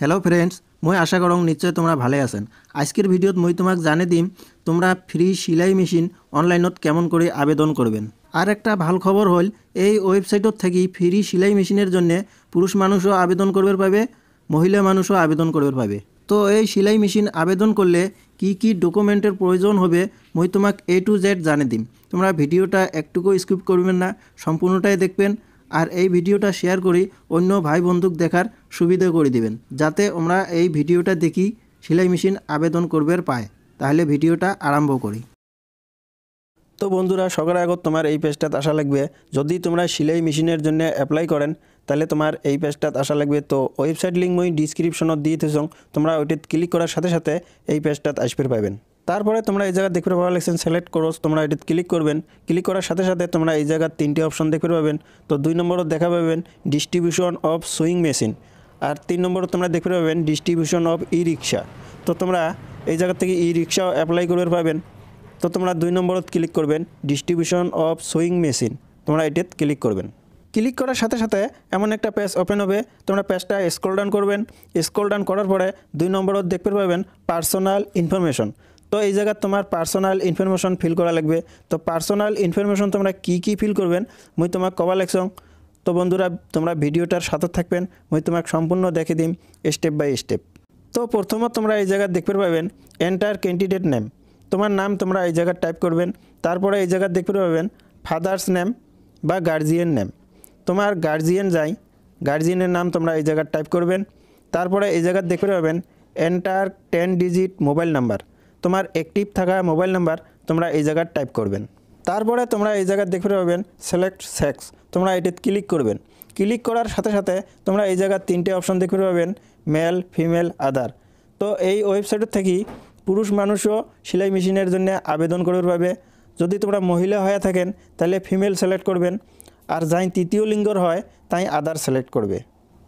Hello friends, मैं आशा करूँ निश्चय तुम्हारा भाले आছেন। आजकेर भिडियोत मैं तुम्हें जाने दिम तुम्हारा फ्री सेलाई मेशिन अनलाइनत केमन करे आवेदन करबेन। और एक भालो खबर हल এই ওয়েবসাইটত থেকে फ्री सेलाई मेशिनेर जन्य पुरुष मानुषो आवेदन करबे पाबे, महिला मानुषो आवेदन करबे पाबे। तो এই सेलाई मेशिन आवेदन करले की डकुमेंटेर प्रयोजन होबे मैं तुम्हें A to Z जाने दिम। তোমরা ভিডিওটা একটুকু স্কিপ করবেন না, সম্পূর্ণটাই দেখবেন। আর এই ভিডিওটা শেয়ার করি অন্য ভাই বন্ধুক দেখার সুবিধা করে দিবেন, যাতে আমরা এই ভিডিওটা দেখি সেলাই মেশিন আবেদন করবার পায়। তাহলে ভিডিওটা আরম্ভ করি। তো বন্ধুরা, সবার আগে তোমার এই পেজটাতে আসা লাগবে। যদি তোমরা সেলাই মেশিনের জন্য অ্যাপ্লাই করেন তাহলে তোমার এই পেজটাতে আসা লাগবে। তো ওয়েবসাইট লিঙ্ক মই ডিসক্রিপশনত দিয়ে দিয়েছি, তোমরা ওইটাতে ক্লিক করার সাথে সাথে এই পেজটাতে আসবে পাবেন। তারপরে তোমরা এই জায়গা দেখতে পাওয়া লেখছেন সিলেক্ট কোর্স, তোমরা এটাতে ক্লিক করবেন। ক্লিক করার সাথে সাথে তোমরা এই জায়গার তিনটি অপশন দেখতে পাবেন। তো 2 নম্বরত দেখা পাবেন ডিস্ট্রিবিউশন অফ সুইং মেশিন, আর 3 নম্বরত তোমরা দেখতে পাবেন ডিস্ট্রিবিউশন অফ ই রিক্সা। তো তোমরা এই জায়গা থেকে ই রিক্সাও অ্যাপ্লাই করতে পাবেন। তো তোমরা 2 নম্বরত ক্লিক করবেন ডিস্ট্রিবিউশন অফ সুইং মেশিন, তোমরা এটাতে ক্লিক করবেন। ক্লিক করার সাথে সাথে এমন একটা পেজ ওপেন হবে। তোমরা পেজটা স্ক্রল ডাউন করবেন। স্ক্রল ডাউন করার পরে 2 নম্বরত দেখতে পাবেন পার্সোনাল ইনফরমেশন। তো এই জায়গা তোমার পার্সোনাল ইনফরমেশন ফিল করা লাগবে। তো পার্সোনাল ইনফরমেশন তোমরা কি ফিল করবেন মই তোমাক কবা লাগছং। তো বন্ধুরা, তোমরা ভিডিওটার সাথে থাকবেন, মই তোমাক সম্পূর্ণ দেখে দিম স্টেপ বাই স্টেপ। তো প্রথমত তোমরা এই জায়গা দেখতে পাবেন এন্টার ক্যান্ডিডেট নেম, তোমার নাম তোমরা এই জায়গা টাইপ করবেন। তারপরে এই জায়গা দেখতে পাবেন ফাদার্স নেম বা গার্জিয়ান নেম, তোমার গার্জিয়ান যাই গার্জিয়ানের নাম তোমরা এই জায়গা টাইপ করবেন। তারপরে এই জায়গা দেখতে পাবেন এন্টার 10 ডিজিট মোবাইল নাম্বার, তোমার অ্যাক্টিভ থাকা মোবাইল নাম্বার তোমরা এই জায়গা টাইপ করবেন। তারপরে তোমরা এই জায়গা দেখতে পাবেন সিলেক্ট সেক্স, তোমরা এটাতে ক্লিক করবেন। ক্লিক করার সাথে সাথে তোমরা এই জায়গা 3টে অপশন দেখতে পাবেন মেল, ফিমেল, আদার। তো এই ওয়েবসাইট থেকে পুরুষ মানুষও সেলাই মেশিনের জন্য আবেদন করতে পারবে। যদি তোমরা মহিলা হয়ে থাকেন তাহলে ফিমেল সিলেক্ট করবেন, আর যাই তৃতীয় লিঙ্গর হয় তাই আদার সিলেক্ট করবে।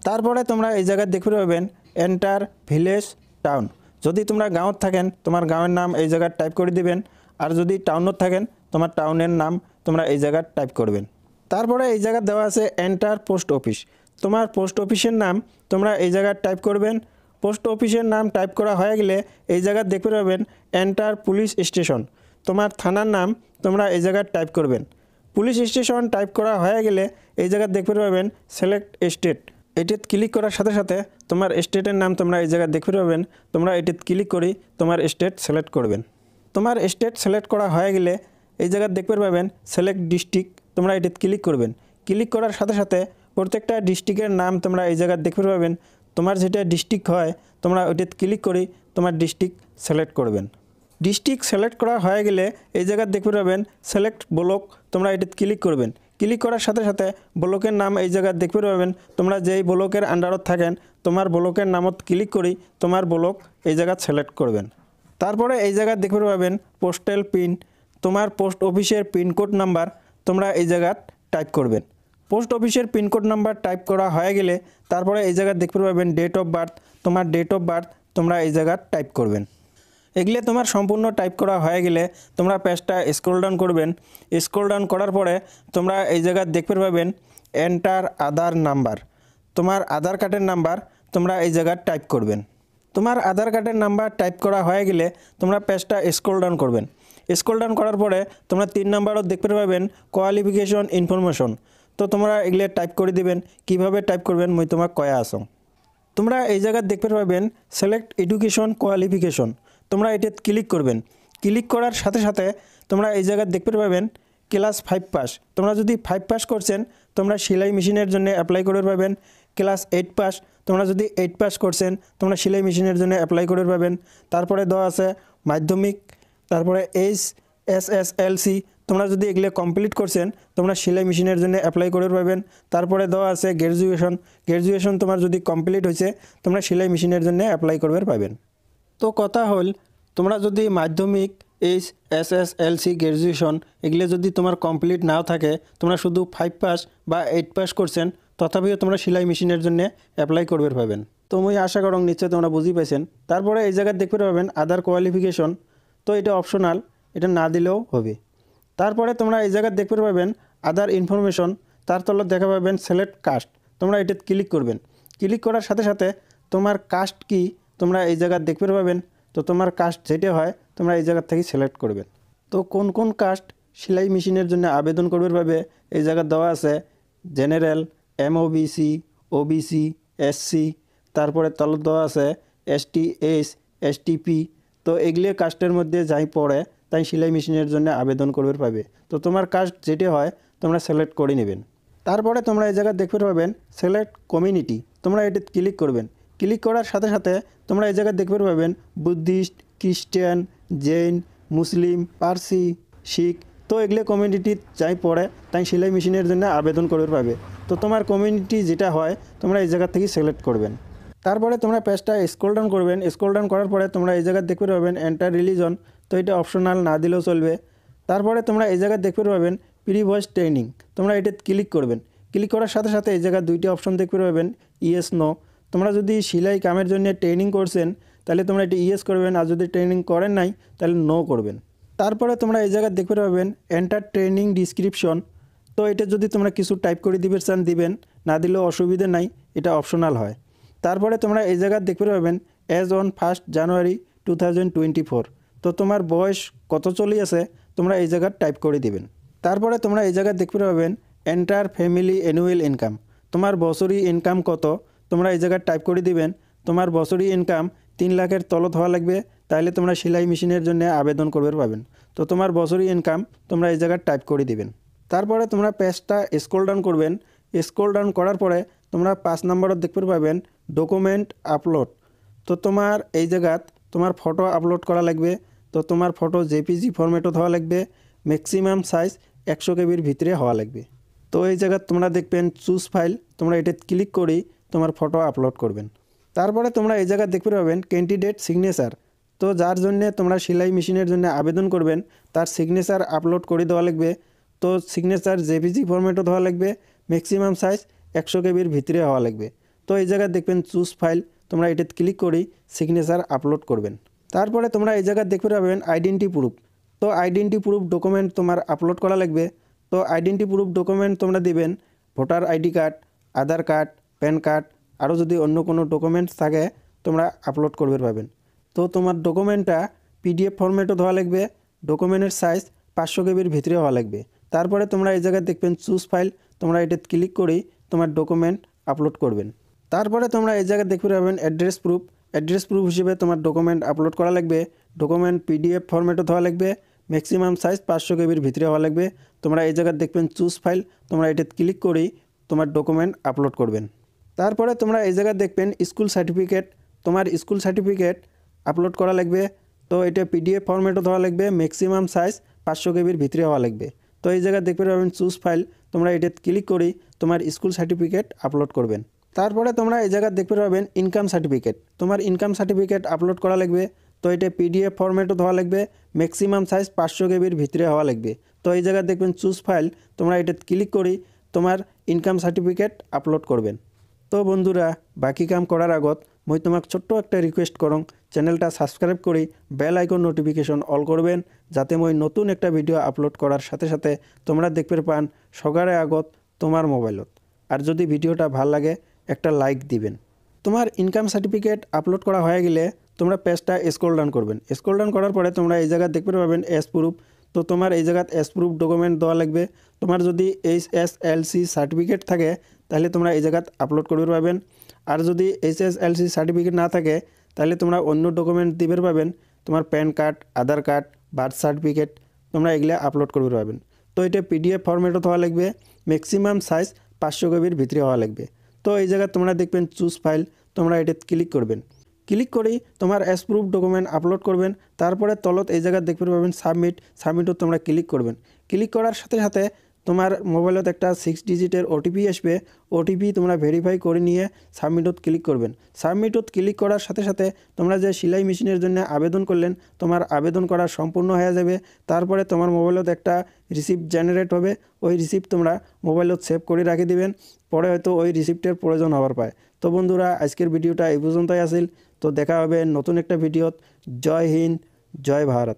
তারপরে তোমরা এই জায়গা দেখতে পাবেন এন্টার ভিলেজ, টাউন। যদি তোমরা গাঁৱত থাকেন তোমার গাঁৱের নাম এই জায়গা টাইপ করে দিবেন, আর যদি টাউনত থাকেন তোমার টাউনের নাম তোমরা এই জায়গা টাইপ করবেন। তারপরে এই জায়গা দেওয়া আছে এন্টার পোস্ট অফিস, তোমার পোস্ট অফিসের নাম তোমরা এই জায়গা টাইপ করবেন। পোস্ট অফিসের নাম টাইপ করা হয়ে গেলে এই জায়গা দেখতে পাবেন এন্টার পুলিশ স্টেশন, তোমার থানার নাম তোমরা এই জায়গা টাইপ করবেন। পুলিশ স্টেশন টাইপ করা হয়ে গেলে এই জায়গা দেখতে পাবেন সিলেক্ট স্টেট, এটাতে ক্লিক করার সাথে সাথে তোমার স্টেটের নাম তোমরা এই জায়গা দেখতে পাবেন। তোমরা এটাতে ক্লিক করে তোমার স্টেট সিলেক্ট করবেন। তোমার স্টেট সিলেক্ট করা হয়ে গেলে এই জায়গা দেখতে পাবেন সিলেক্ট ডিস্ট্রিক্ট, তোমরা এটাতে ক্লিক করবেন। ক্লিক করার সাথে সাথে প্রত্যেকটা ডিস্ট্রিক্টের নাম তোমরা এই জায়গা দেখতে পাবেন। তোমার যেটা ডিস্ট্রিক্ট হয় তোমরা ওইটাতে ক্লিক করে তোমার ডিস্ট্রিক্ট সিলেক্ট করবেন। ডিস্ট্রিক্ট সিলেক্ট করা হয়ে গেলে এই জায়গা দেখতে পাবেন সিলেক্ট ব্লক, তোমরা এটাতে ক্লিক করবেন। ক্লিক করার সাথে সাথে ব্লকের নাম এই জায়গা দেখতে পাবেন। তোমরা যেই ব্লকের আন্ডারত থাকেন তোমার ব্লকের নামত ক্লিক করে তোমার ব্লক এই জায়গা সিলেক্ট করবেন। তারপরে এই জায়গা দেখতে পাবেন পোস্টাল পিন, তোমার পোস্ট অফিসের পিনকোড নাম্বার তোমরা এই জায়গা টাইপ করবেন। পোস্ট অফিসের পিনকোড নাম্বার টাইপ করা হয়ে গেলে তারপরে এই জায়গা দেখতে পাবেন ডেট অফ বার্থ, তোমার ডেট অফ বার্থ তোমরা এই জায়গা টাইপ করবেন। এগুলো তোমার সম্পূর্ণ টাইপ করা হয়ে গেলে তোমরা পেজটা স্ক্রল ডাউন করবেন। স্ক্রল ডাউন করার পরে তোমরা এই জায়গা দেখতে পাবেন এন্টার আধার নাম্বার, তোমার আধার কার্ডের নাম্বার তোমরা এই জায়গা টাইপ করবেন। তোমার আধার কার্ডের নাম্বার টাইপ করা হয়ে গেলে তোমরা পেজটা স্ক্রল ডাউন করবেন। স্ক্রল ডাউন করার পরে তোমরা 3 নম্বরও দেখতে পাবেন কোয়ালিফিকেশন ইনফরমেশন। তো তোমরা এগুলো টাইপ করে দিবেন। কিভাবে টাইপ করবেন মই তোমাক কয়া আসং। তোমরা এই জায়গা দেখতে পাবেন সিলেক্ট এডুকেশন কোয়ালিফিকেশন, তোমরা এটাতে ক্লিক করবেন। ক্লিক করার সাথে সাথে তোমরা এই জায়গা দেখতে পাবেন ক্লাস 5 পাস, তোমরা যদি 5 পাস করছেন তোমরা সেলাই মেশিনের জন্য অ্যাপ্লাই করতে পারবেন। ক্লাস 8 পাস, তোমরা যদি 8 পাস করছেন তোমরা সেলাই মেশিনের জন্য অ্যাপ্লাই করতে পারবেন। তারপরে দেওয়া আছে মাধ্যমিক, তারপরে HSSLC, তোমরা যদি এগুলো কমপ্লিট করছেন তোমরা সেলাই মেশিনের জন্য অ্যাপ্লাই করতে পারবেন। তারপরে দেওয়া আছে গ্র্যাজুয়েশন, তোমার যদি কমপ্লিট হয়েছে তোমরা সেলাই মেশিনের জন্য অ্যাপ্লাই করতে পারবেন। তো কথা হল তোমরা যদি মাধ্যমিক, HSSLC, গ্র্যাজুয়েশন এগুলো যদি তোমার কমপ্লিট নাও থাকে, তোমরা শুধু 5 পাস বা 8 পাস করছেন, তথাপিও তোমরা সেলাই মেশিনের জন্য অ্যাপ্লাই করতে পারবেন। তো মই আশা করং নিশ্চয় তোমরা বুঝি পাইছেন। তারপরে এই জায়গা দেখতে পাবেন আদার কোয়ালিফিকেশন, তো এটা অপশনাল, এটা না দিলেও হবে। তারপরে তোমরা এই জায়গা দেখতে পাবেন আদার ইনফরমেশন, তার তলত দেখা পাবেন সিলেক্ট কাস্ট, তোমরা এটাতে ক্লিক করবেন। ক্লিক করার সাথে সাথে তোমার কাস্ট কি তোমরা এই জায়গা দেখতে পাবেন। তো তোমার কাস্ট যেটা হয় তোমরা এই জায়গা থেকে সিলেক্ট করবেন। তো কোন কোন কাস্ট সেলাই মেশিনের জন্য আবেদন করবে ভাবে এই জায়গা দেওয়া আছে জেনারেল, এমওবিসি, ওবিসি, এসসি, তারপরে তলত দেওয়া আছে এসটি, এসটিপি। তো এগুলি কাস্টের মধ্যে যাই পড়ে তাই সেলাই মেশিনের জন্য আবেদন করবে পাবে। তো তোমার কাস্ট যেটা হয় তোমরা সিলেক্ট করে নেবেন। তারপরে তোমরা এই জায়গা দেখতে পাবেন সিলেক্ট কমিউনিটি, তোমরা এটি ক্লিক করবেন। ক্লিক করার সাথে সাথে তোমরা এই জায়গা দেখতে পাবেন বুদ্ধিস্ট, খ্রিস্টান, জৈন, মুসলিম, পার্সি, শিখ। তো এগুলো কমিউনিটি যাই পড়ে তাই সেলাই মেশিনের জন্য আবেদন করবে পাবে। তো তোমার কমিউনিটি যেটা হয় তোমরা এই জায়গা থেকে সিলেক্ট করবেন। তারপরে তোমরা পেজটা স্ক্রল ডাউন করবেন। স্ক্রল ডাউন করার পরে তোমরা এই জায়গা দেখতে পাবেন এন্টার রিলিজন। তো এটা অপশনাল, না দিলেও চলবে। তারপরে তোমরা এই জায়গা দেখতে পাবেন প্রি ভয়েস ট্রেনিং, তোমরা এটা ক্লিক করবেন। ক্লিক করার সাথে সাথে এই জায়গায় দুইটি অপশন দেখতে পাবেন ইয়েস, নো। তোমরা যদি সেলাই কামের জন্য ট্রেনিং করছেন তাহলে তোমরা এটা ইয়েস করবেন, আর যদি ট্রেনিং করেন নাই তাহলে নো করবেন। তারপরে তোমরা এই জায়গায় দেখতে পাবেন এন্টার ট্রেনিং ডিসক্রিপশন। তো এটা যদি তোমরা কিছু টাইপ করে দিবে চান দিবেন, না দিলেও অসুবিধা নাই, এটা অপশনাল হয়। তারপরে তোমরা এই জায়গায় দেখতে পাবেন অ্যাজ অন 1 জানুয়ারি 2024। তো তোমার বয়স কত চলে আছে তোমরা এই জায়গায় টাইপ করে দিবেন। তারপরে তোমরা এই জায়গায় দেখতে পাবেন এন্টার ফ্যামিলি অ্যানুয়াল ইনকাম, তোমার বছরি ইনকাম কত তোমরা এই জায়গায় টাইপ করে দিবেন। তোমার বছরি ইনকাম 3 লাখের তলত হওয়া লাগবে, তাহলে তোমরা সেলাই মেশিনের জন্য আবেদন করবে পাবেন। তো তোমার বছরি ইনকাম তোমরা এই জায়গায় টাইপ করে দিবেন। তারপরে তোমরা পেজটা স্ক্রল ডাউন করবেন। স্ক্রল ডাউন করার পরে তোমরা 5 নম্বরত দেখতে পাবেন ডকুমেন্ট আপলোড। তো তোমার এই জায়গাত তোমার ফটো আপলোড করা লাগবে। তো তোমার ফটো জেপিজি ফরম্যাটত হওয়া লাগবে, ম্যাক্সিমাম সাইজ 100 কেবির ভিতরে হওয়া লাগবে। তো এই জায়গায় তোমরা দেখবেন চুজ ফাইল, তোমরা এটা ক্লিক করেই তোমার ফটো আপলোড করবেন। তারপরে তোমরা এই জায়গায় দেখতে পাবেন ক্যান্ডিডেট সিগনেচার। তো যার জন্যে তোমরা সেলাই মেশিনের জন্য আবেদন করবেন তার সিগনেচার আপলোড করে দেওয়া লাগবে। তো সিগনেচার জেপিজি ফরম্যাটও দেওয়া লাগবে, ম্যাক্সিমাম সাইজ 100 কেবির ভিতরে হওয়া লাগবে। তো এই জায়গায় দেখবেন চুজ ফাইল, তোমরা এটা ক্লিক করেই সিগনেচার আপলোড করবেন। তারপরে তোমরা এই জায়গায় দেখতে পাবেন আইডেন্টি প্রুফ। তো আইডেন্টি প্রুফ ডকুমেন্ট তোমার আপলোড করা লাগবে। তো আইডেন্টি প্রুফ ডকুমেন্ট তোমরা দিবেন ভোটার আইডি কার্ড, আধার কার্ড, প্যান কার্ড, আরও যদি অন্য কোনো ডকুমেন্টস থাকে তোমরা আপলোড করবে পাবেন। তো তোমার ডকুমেন্টটা পিডিএফ ফরম্যাটও দেওয়া লাগবে, ডকুমেন্টের সাইজ 500 কেবির ভিতরে হওয়া লাগবে। তারপরে তোমরা এই জায়গায় দেখবেন চুজ ফাইল, তোমরা এটা ক্লিক করেই তোমার ডকুমেন্ট আপলোড করবেন। তারপরে তোমরা এই জায়গায় দেখতে পাবেন অ্যাড্রেস প্রুফ। অ্যাড্রেস প্রুফ হিসেবে তোমার ডকুমেন্ট আপলোড করা লাগবে, ডকুমেন্ট পিডিএফ ফরম্যাটও দেওয়া লাগবে, ম্যাক্সিমাম সাইজ 500 কেবির ভিতরে হওয়া লাগবে। তোমরা এই জায়গায় দেখবেন চুজ ফাইল, তোমরা এটা ক্লিক করেই তোমার ডকুমেন্ট আপলোড করবেন। তারপরে তোমরা এই জায়গায় দেখবেন স্কুল সার্টিফিকেট, তোমার স্কুল সার্টিফিকেট আপলোড করা লাগবে। তো এটা পিডিএফ ফরম্যাটও দেওয়া লাগবে, ম্যাক্সিমাম সাইজ 500 কেবির ভিতরে হওয়া লাগবে। তো এই জায়গায় দেখতে পাবেন চুজ ফাইল, তোমরা এটা ক্লিক করেই তোমার স্কুল সার্টিফিকেট আপলোড করবেন। তারপরে তোমরা এই জায়গায় দেখতে পাবেন ইনকাম সার্টিফিকেট, তোমার ইনকাম সার্টিফিকেট আপলোড করা লাগবে। তো এটা পিডিএফ ফরম্যাটও দেওয়া লাগবে, ম্যাক্সিমাম সাইজ 500 কেবির ভিতরে হওয়া লাগবে। তো এই জায়গায় দেখবেন চুজ ফাইল, তোমরা এটা ক্লিক করেই তোমার ইনকাম সার্টিফিকেট আপলোড করবেন। তো বন্ধুরা, বাকি কাম করার আগত মই তোমাক ছোট্ট একটা রিকোয়েস্ট করং, চ্যানেলটা সাবস্ক্রাইব করি বেল আইকন নোটিফিকেশন অল করবেন, যাতে মই নতুন একটা ভিডিও আপলোড করার সাথে সাথে তোমরা দেখতে পান সগারে আগত তোমার মোবাইলত। আর যদি ভিডিওটা ভাল লাগে একটা লাইক দিবেন। তোমার ইনকাম সার্টিফিকেট আপলোড করা হয়ে গেলে তোমরা পেজটা স্ক্রল ডাউন করবেন। স্ক্রল ডাউন করার পরে তোমরা এই জায়গায় দেখতে পাবেন এস প্রুফ। তো তোমার এই জায়গায় এস প্রুফ ডকুমেন্ট দেওয়া লাগবে। তোমার যদি HSLC সার্টিফিকেট থাকে তাহলে তোমরা এই জায়গায় আপলোড করবে পাবেন। আর যদি HSLC সার্টিফিকেট না থাকে তাহলে তোমরা অন্য ডকুমেন্ট দিবে পাবেন, তোমার প্যান কার্ড, আধার কার্ড, বার্থ সার্টিফিকেট, তোমরা এগুলো আপলোড করবে পাবেন। তো এটা পিডিএফ ফরম্যাটও হওয়া লাগবে, ম্যাক্সিমাম সাইজ 500 কেবির ভিতরে হওয়া লাগবে। তো এই জায়গায় তোমরা দেখবেন চুজ ফাইল, তোমরা এটা ক্লিক করবেন। ক্লিক করেই তোমার অ্যাজ প্রুফ ডকুমেন্ট আপলোড করবেন। তারপরে তলত এই জায়গায় দেখতে পাবেন সাবমিটও তোমরা ক্লিক করবেন। ক্লিক করার সাথে সাথে তোমার মোবাইলত একটা 6 ডিজিটের ওটিপি আসবে। ওটিপি তোমরা ভেরিফাই করে নিয়ে সাবমিটত ক্লিক করবেন। সাবমিটত ক্লিক করার সাথে সাথে তোমরা যে সেলাই মেশিনের জন্য আবেদন করলেন তোমার আবেদন করা সম্পূর্ণ হয়ে যাবে। তারপরে তোমার মোবাইলত একটা রিসিপ্ট জেনারেট হবে, ওই রিসিপ্ট তোমরা মোবাইলত সেভ করে রাখি দিবেন, পরে হয়তো ওই রিসিপ্টের প্রয়োজন হবার পায়। তো বন্ধুরা, আজকের ভিডিওটা এই পর্যন্তই আসিল। তো দেখা হবে নতুন একটা ভিডিওত। জয় হিন্দ, জয় ভারত।